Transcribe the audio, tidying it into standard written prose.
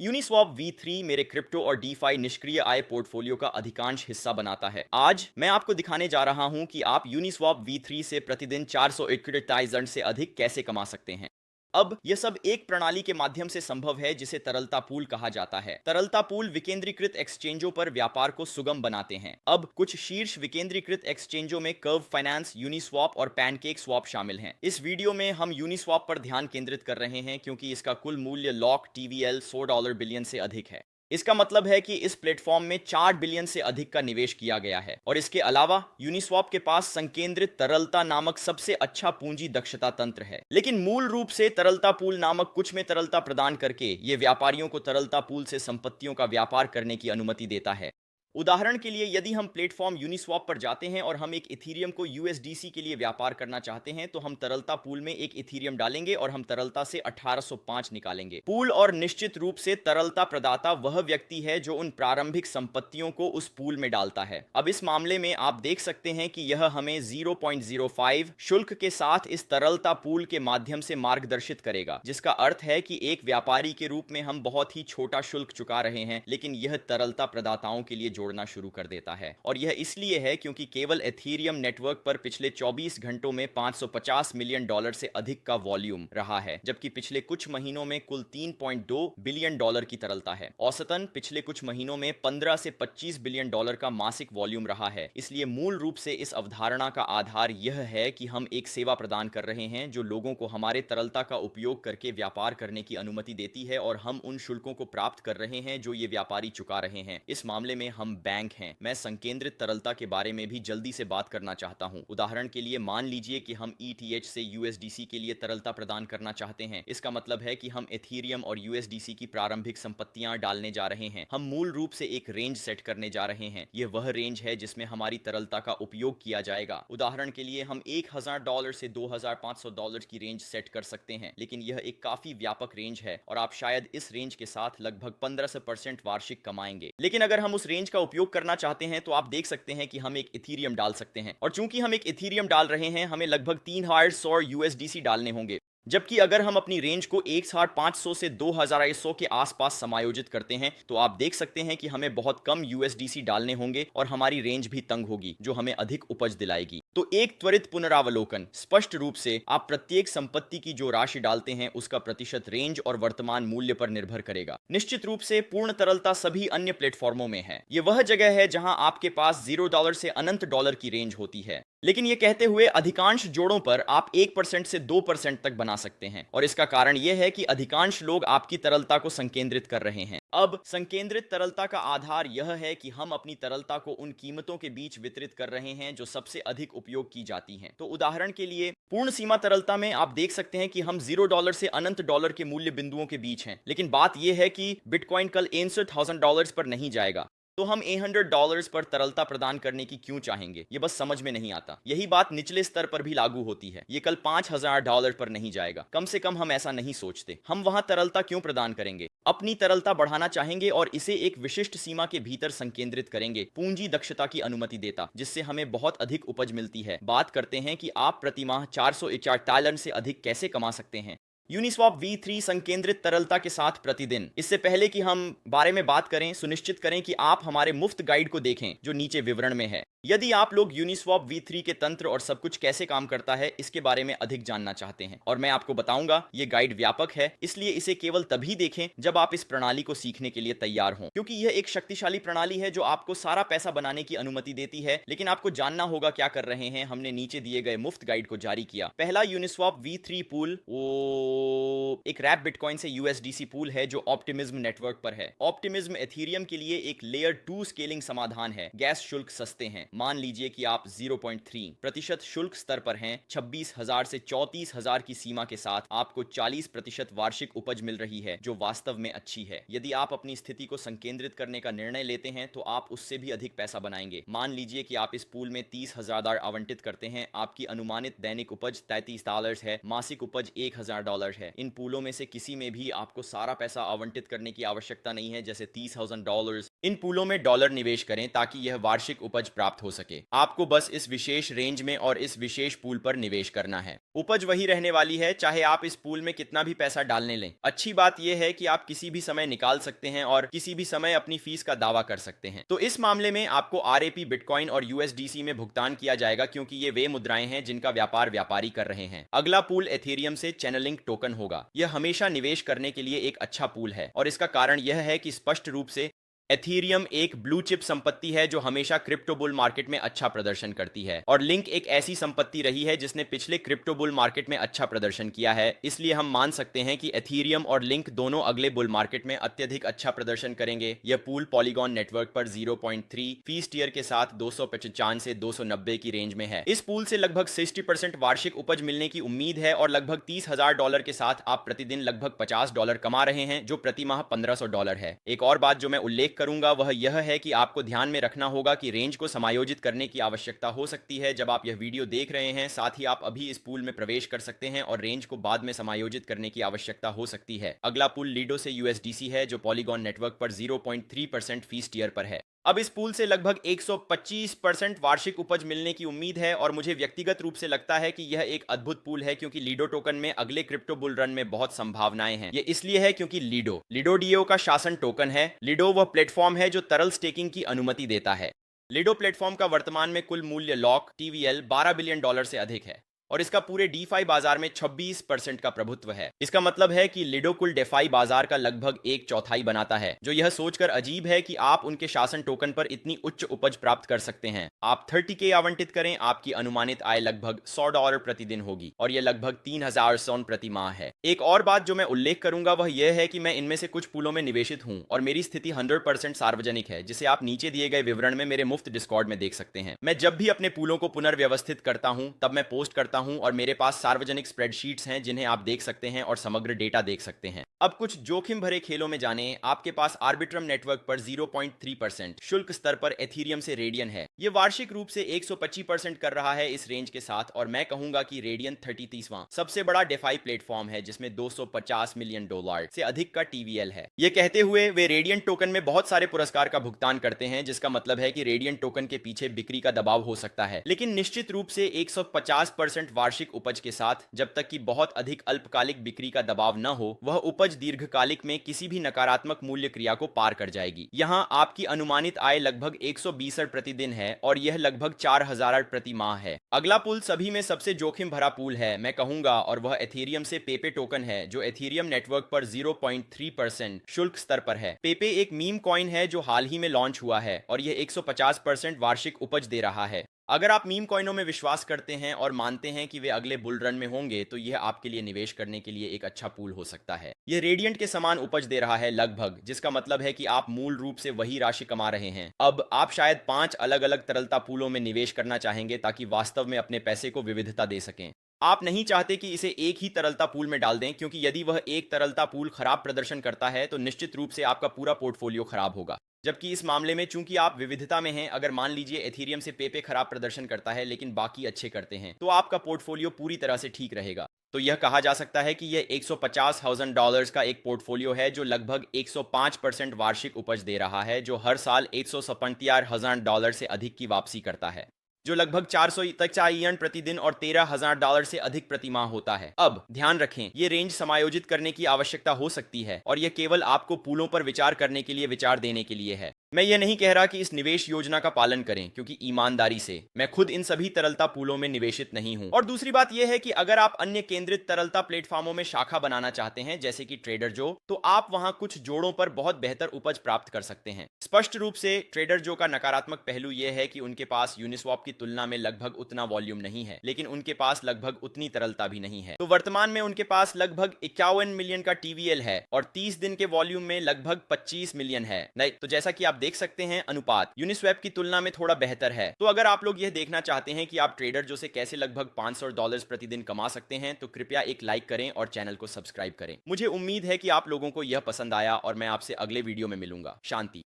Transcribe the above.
Uniswap V3 मेरे crypto और DeFi निष्क्रिय आय पोर्टफोलियो का अधिकांश हिस्सा बनाता है। आज मैं आपको दिखाने जा रहा हूं कि आप यूनिस्वॉप V3 से प्रतिदिन 400 से अधिक कैसे कमा सकते हैं। अब यह सब एक प्रणाली के माध्यम से संभव है जिसे तरलता पूल कहा जाता है। तरलता पूल विकेंद्रीकृत एक्सचेंजों पर व्यापार को सुगम बनाते हैं। अब कुछ शीर्ष विकेंद्रीकृत एक्सचेंजों में कर्व फाइनेंस, यूनिस्वॉप और पैनकेक स्वैप शामिल हैं। इस वीडियो में हम यूनिस्वॉप पर ध्यान केंद्रित कर रहे हैं क्योंकि इसका कुल मूल्य लॉक TVL $100 बिलियन से अधिक है। इसका मतलब है कि इस प्लेटफॉर्म में 4 बिलियन से अधिक का निवेश किया गया है और इसके अलावा यूनिस्वॉप के पास संकेंद्रित तरलता नामक सबसे अच्छा पूंजी दक्षता तंत्र है। लेकिन मूल रूप से तरलता पूल नामक कुछ में तरलता प्रदान करके ये व्यापारियों को तरलता पूल से संपत्तियों का व्यापार करने की अनुमति देता है। उदाहरण के लिए यदि हम प्लेटफॉर्म यूनिस्वॉप पर जाते हैं और हम एक इथीरियम को USDC के लिए व्यापार करना चाहते हैं तो हम तरलता पूल में एक इथीरियम डालेंगे और हम तरलता से 1805 निकालेंगे। पूल और निश्चित रूप से तरलता प्रदाता वह व्यक्ति है जो उन प्रारंभिक संपत्तियों को उस पूल में डालता है। अब इस मामले में आप देख सकते हैं कि यह हमें 0.05 शुल्क के साथ इस तरलता पूल के माध्यम से मार्गदर्शित करेगा, जिसका अर्थ है कि एक व्यापारी के रूप में हम बहुत ही छोटा शुल्क चुका रहे हैं, लेकिन यह तरलता प्रदाताओं के लिए जोड़ना शुरू कर देता है। और यह इसलिए है क्योंकि केवल एथीरियम नेटवर्क पर पिछले 24 घंटों में $550 मिलियन से अधिक का वॉल्यूम रहा है, जबकि पिछले कुछ महीनों में कुल $3.2 बिलियन की तरलता है। औसतन पिछले कुछ महीनों में 15 से 25 बिलियन डॉलर का मासिक वॉल्यूम रहा है। इसलिए मूल रूप से इस अवधारणा का आधार यह है कि हम एक सेवा प्रदान कर रहे हैं जो लोगों को हमारे तरलता का उपयोग करके व्यापार करने की अनुमति देती है और हम उन शुल्कों को प्राप्त कर रहे हैं जो ये व्यापारी चुका रहे हैं। इस मामले में हम बैंक हैं। मैं संकेंद्रित तरलता के बारे में भी जल्दी से बात करना चाहता हूं। उदाहरण के लिए मान लीजिए कि हम ETH से USDC के लिए तरलता प्रदान करना चाहते हैं। इसका मतलब है कि हम एथीरियम और USDC की प्रारंभिक संपत्तियां डालने जा रहे हैं। हम मूल रूप से एक रेंज सेट करने जा रहे हैं। यह वह रेंज है जिसमें हमारी तरलता का उपयोग किया जाएगा। उदाहरण के लिए हम $1000 से $2500 की रेंज सेट कर सकते हैं, लेकिन यह एक काफी व्यापक रेंज है और आप शायद इस रेंज के साथ लगभग 15% वार्षिक कमाएंगे। लेकिन अगर हम उस रेंज का उपयोग करना चाहते हैं तो आप देख सकते हैं कि हम एक इथीरियम डाल सकते हैं, और चूंकि हम एक इथीरियम डाल रहे हैं हमें लगभग 3100 USDC डालने होंगे। जबकि अगर हम अपनी रेंज को 1500 से 2100 के आसपास समायोजित करते हैं तो आप देख सकते हैं कि हमें बहुत कम USDC डालने होंगे और हमारी रेंज भी तंग होगी, जो हमें अधिक उपज दिलाएगी। तो एक त्वरित पुनरावलोकन, स्पष्ट रूप से आप प्रत्येक संपत्ति की जो राशि डालते हैं उसका प्रतिशत रेंज और वर्तमान मूल्य पर निर्भर करेगा। निश्चित रूप से पूर्ण तरलता सभी अन्य प्लेटफॉर्मों में है। यह वह जगह है जहां आपके पास $0 से अनंत डॉलर की रेंज होती है। लेकिन यह कहते हुए अधिकांश जोड़ों पर आप 1% से 2% तक बना सकते हैं, और इसका कारण यह है कि अधिकांश लोग आपकी तरलता को संकेंद्रित कर रहे हैं। अब संकेंद्रित तरलता का आधार यह है कि हम अपनी तरलता को उन कीमतों के बीच वितरित कर रहे हैं जो सबसे अधिक उपयोग की जाती हैं। तो उदाहरण के लिए पूर्ण सीमा तरलता में आप देख सकते हैं कि हम $0 से अनंत डॉलर के मूल्य बिंदुओं के बीच हैं। लेकिन बात यह है कि बिटकॉइन कल $61,000 पर नहीं जाएगा, तो हम $800 पर तरलता प्रदान करने की क्यों चाहेंगे? ये बस समझ में नहीं आता। यही बात निचले स्तर पर भी लागू होती है। ये कल $5000 पर नहीं जाएगा। कम से कम हम ऐसा नहीं सोचते। हम वहां तरलता क्यों प्रदान करेंगे? अपनी तरलता बढ़ाना चाहेंगे और इसे एक विशिष्ट सीमा के भीतर संकेंद्रित करेंगे। पूंजी दक्षता की अनुमति देता, जिससे हमें बहुत अधिक उपज मिलती है। बात करते हैं कि आप प्रति माह 441 से अधिक कैसे कमा सकते हैं। यूनिस्वॉप V3 संकेंद्रित तरलता के साथ प्रतिदिन। इससे पहले कि हम बारे में बात करें, सुनिश्चित करें कि आप हमारे मुफ्त गाइड को देखें जो नीचे विवरण में है। यदि आप लोग यूनिस्वॉप V3 के तंत्र और सब कुछ कैसे काम करता है इसके बारे में अधिक जानना चाहते हैं, और मैं आपको बताऊंगा, ये गाइड व्यापक है, इसलिए इसे केवल तभी देखें जब आप इस प्रणाली को सीखने के लिए तैयार हों, क्योंकि यह एक शक्तिशाली प्रणाली है जो आपको सारा पैसा बनाने की अनुमति देती है। लेकिन आपको जानना होगा क्या कर रहे हैं। हमने नीचे दिए गए मुफ्त गाइड को जारी किया। पहला यूनिस्वॉप V3 पूल एक रैप बिटकॉइन से USDC पूल है जो ऑप्टिमिज्म नेटवर्क पर है। ऑप्टिमिज्म एथीरियम के लिए एक लेयर 2 स्केलिंग समाधान है। गैस शुल्क सस्ते हैं। मान लीजिए कि आप 0.3% शुल्क स्तर पर हैं। 26,000 से 34,000 की सीमा के साथ आपको 40% वार्षिक उपज मिल रही है, जो वास्तव में अच्छी है। यदि आप अपनी स्थिति को संकेंद्रित करने का निर्णय लेते हैं तो आप उससे भी अधिक पैसा बनाएंगे। मान लीजिए कि आप इस पूल में $30,000 आवंटित करते हैं। आपकी अनुमानित दैनिक उपज $33 है। मासिक उपज $1,000 है। इन पूलों में से किसी में भी आपको सारा पैसा आवंटित करने की आवश्यकता नहीं है, जैसे $30,000, इन पूलों में डॉलर निवेश करें ताकि यह वार्षिक उपज प्राप्त हो सके। आपको बस इस विशेष रेंज में और इस विशेष पूल पर निवेश करना है। उपज वही रहने वाली है चाहे आप इस पूल में कितना भी पैसा डालने लें। अच्छी बात यह है कि आप किसी भी समय निकाल सकते हैं और किसी भी समय अपनी फीस का दावा कर सकते हैं। तो इस मामले में आपको आरएपी, बिटकॉइन और यूएसडीसी में भुगतान किया जाएगा क्योंकि ये वे मुद्राएं हैं जिनका व्यापार व्यापारी कर रहे हैं। अगला पूल एथेरियम से चैनलिंग टोकन होगा। यह हमेशा निवेश करने के लिए एक अच्छा पूल है और इसका कारण यह है कि स्पष्ट रूप से एथीरियम एक ब्लू चिप संपत्ति है जो हमेशा क्रिप्टो बुल मार्केट में अच्छा प्रदर्शन करती है, और लिंक एक ऐसी संपत्ति रही है जिसने पिछले क्रिप्टो बुल मार्केट में अच्छा प्रदर्शन किया है। इसलिए हम मान सकते हैं कि एथीरियम और लिंक दोनों अगले बुल मार्केट में अत्यधिक अच्छा प्रदर्शन करेंगे। यह पूल पॉलीगॉन नेटवर्क पर 0.3 फीस ईयर के साथ 255 से 290 की रेंज में है। इस पूल से लगभग 60% वार्षिक उपज मिलने की उम्मीद है और लगभग $30,000 के साथ आप प्रतिदिन लगभग $50 कमा रहे हैं, जो प्रति माह $1,500 है। एक और बात जो मैं उल्लेख करूंगा वह यह है कि आपको ध्यान में रखना होगा कि रेंज को समायोजित करने की आवश्यकता हो सकती है जब आप यह वीडियो देख रहे हैं। साथ ही आप अभी इस पूल में प्रवेश कर सकते हैं और रेंज को बाद में समायोजित करने की आवश्यकता हो सकती है। अगला पूल लीडो से यूएसडीसी है जो पॉलीगॉन नेटवर्क पर 0.3% फीस ईयर पर है। अब इस पूल से लगभग 125% वार्षिक उपज मिलने की उम्मीद है और मुझे व्यक्तिगत रूप से लगता है कि यह एक अद्भुत पूल है क्योंकि लीडो टोकन में अगले क्रिप्टो बुल रन में बहुत संभावनाएं हैं। यह इसलिए है क्योंकि लीडो डीओ का शासन टोकन है। लीडो वह प्लेटफॉर्म है जो तरल स्टेकिंग की अनुमति देता है। लीडो प्लेटफॉर्म का वर्तमान में कुल मूल्य लॉक टीवीएल $12 बिलियन से अधिक है और इसका पूरे डीफाई बाजार में 26% का प्रभुत्व है। इसका मतलब है कि लीडो कुल डेफाई बाजार का लगभग 1/4 बनाता है, जो यह सोचकर अजीब है कि आप उनके शासन टोकन पर इतनी उच्च उपज प्राप्त कर सकते हैं। आप 30K आवंटित करें, आपकी अनुमानित आय लगभग $100 प्रतिदिन होगी और यह लगभग 3,000 सोन प्रति माह है। एक और बात जो मैं उल्लेख करूंगा वह यह है कि मैं इनमें से कुछ पूलों में निवेशित हूं और मेरी स्थिति 100% सार्वजनिक है, जिसे आप नीचे दिए गए विवरण में मेरे मुफ्त डिस्कॉर्ड में देख सकते हैं। मैं जब भी अपने पूलों को पुनर्व्यवस्थित करता हूं तब मैं पोस्ट करता हूं और मेरे पास सार्वजनिक स्प्रेडशीट्स हैं जिन्हें आप देख सकते हैं और समग्र डेटा देख सकते हैं। अब कुछ जोखिम भरे खेलों में जाने। आपके पास आर्बिट्रम नेटवर्क पर 0.3% शुल्क स्तर पर एथीरियम से रेडियन है। यह वार्षिक रूप से 125% कर रहा है इस रेंज के साथ, और मैं कहूंगा कि रेडियन 33वां सबसे बड़ा डेफाई प्लेटफॉर्म है जिसमें $250 मिलियन से अधिक का टीवीएल है। यह कहते हुए वे रेडियन टोकन में बहुत सारे पुरस्कार का भुगतान करते हैं, जिसका मतलब है कि रेडियन टोकन के पीछे बिक्री का दबाव हो सकता है, लेकिन निश्चित रूप से 150% वार्षिक उपज के साथ जब तक कि बहुत अधिक अल्पकालिक बिक्री का दबाव न हो, वह उपज दीर्घकालिक में किसी भी नकारात्मक मूल्य क्रिया को पार कर जाएगी। यहां आपकी अनुमानित आय लगभग 120 प्रतिदिन है और यह लगभग 4,000 प्रति माह है। अगला पूल सभी में सबसे जोखिम भरा पूल है मैं कहूंगा, और वह एथेरियम से पेपे टोकन है जो एथेरियम नेटवर्क पर 0.3% शुल्क स्तर पर है। पेपे एक मीम कॉइन है जो हाल ही में लॉन्च हुआ है और यह 150% वार्षिक उपज दे रहा है। अगर आप मीम कॉइनों में विश्वास करते हैं और मानते हैं कि वे अगले बुल रन में होंगे तो यह आपके लिए निवेश करने के लिए एक अच्छा पूल हो सकता है। यह रेडियंट के समान उपज दे रहा है लगभग, जिसका मतलब है कि आप मूल रूप से वही राशि कमा रहे हैं। अब आप शायद 5 अलग अलग तरलता पूलों में निवेश करना चाहेंगे ताकि वास्तव में अपने पैसे को विविधता दे सकें। आप नहीं चाहते कि इसे एक ही तरलता पूल में डाल दें, क्योंकि यदि वह एक तरलता पूल खराब प्रदर्शन करता है तो निश्चित रूप से आपका पूरा पोर्टफोलियो खराब होगा। जबकि इस मामले में चूंकि आप विविधता में हैं, अगर मान लीजिए एथीरियम से पेपे खराब प्रदर्शन करता है लेकिन बाकी अच्छे करते हैं, तो आपका पोर्टफोलियो पूरी तरह से ठीक रहेगा। तो यह कहा जा सकता है कि यह $150,000 का एक पोर्टफोलियो है जो लगभग 105% वार्षिक उपज दे रहा है, जो हर साल $137,000 से अधिक की वापसी करता है, जो लगभग 400 तक प्रतिदिन और $13,000 से अधिक प्रति माह होता है। अब ध्यान रखें, यह रेंज समायोजित करने की आवश्यकता हो सकती है और यह केवल आपको पूलों पर विचार करने के लिए विचार देने के लिए है। मैं यह नहीं कह रहा कि इस निवेश योजना का पालन करें, क्योंकि ईमानदारी से मैं खुद इन सभी तरलता पूलों में निवेशित नहीं हूं। और दूसरी बात यह है कि अगर आप अन्य केंद्रित तरलता प्लेटफॉर्मों में शाखा बनाना चाहते हैं जैसे कि ट्रेडर जो, तो आप वहां कुछ जोड़ों पर बहुत बेहतर उपज प्राप्त कर सकते हैं। स्पष्ट रूप से ट्रेडर जो का नकारात्मक पहलू यह है कि उनके पास यूनिस्वॉप की तुलना में लगभग उतना वॉल्यूम नहीं है, लेकिन उनके पास लगभग उतनी तरलता भी नहीं है। तो वर्तमान में उनके पास लगभग 51 मिलियन का टीवीएल है और 30 दिन के वॉल्यूम में लगभग 25 मिलियन है। नहीं, तो जैसा कि आप देख सकते हैं अनुपात यूनिस्वैप की तुलना में थोड़ा बेहतर है। तो अगर आप लोग यह देखना चाहते हैं कि आप ट्रेडर जो से कैसे लगभग $500 प्रतिदिन कमा सकते हैं, तो कृपया एक लाइक करें और चैनल को सब्सक्राइब करें। मुझे उम्मीद है कि आप लोगों को यह पसंद आया और मैं आपसे अगले वीडियो में मिलूंगा। शांति।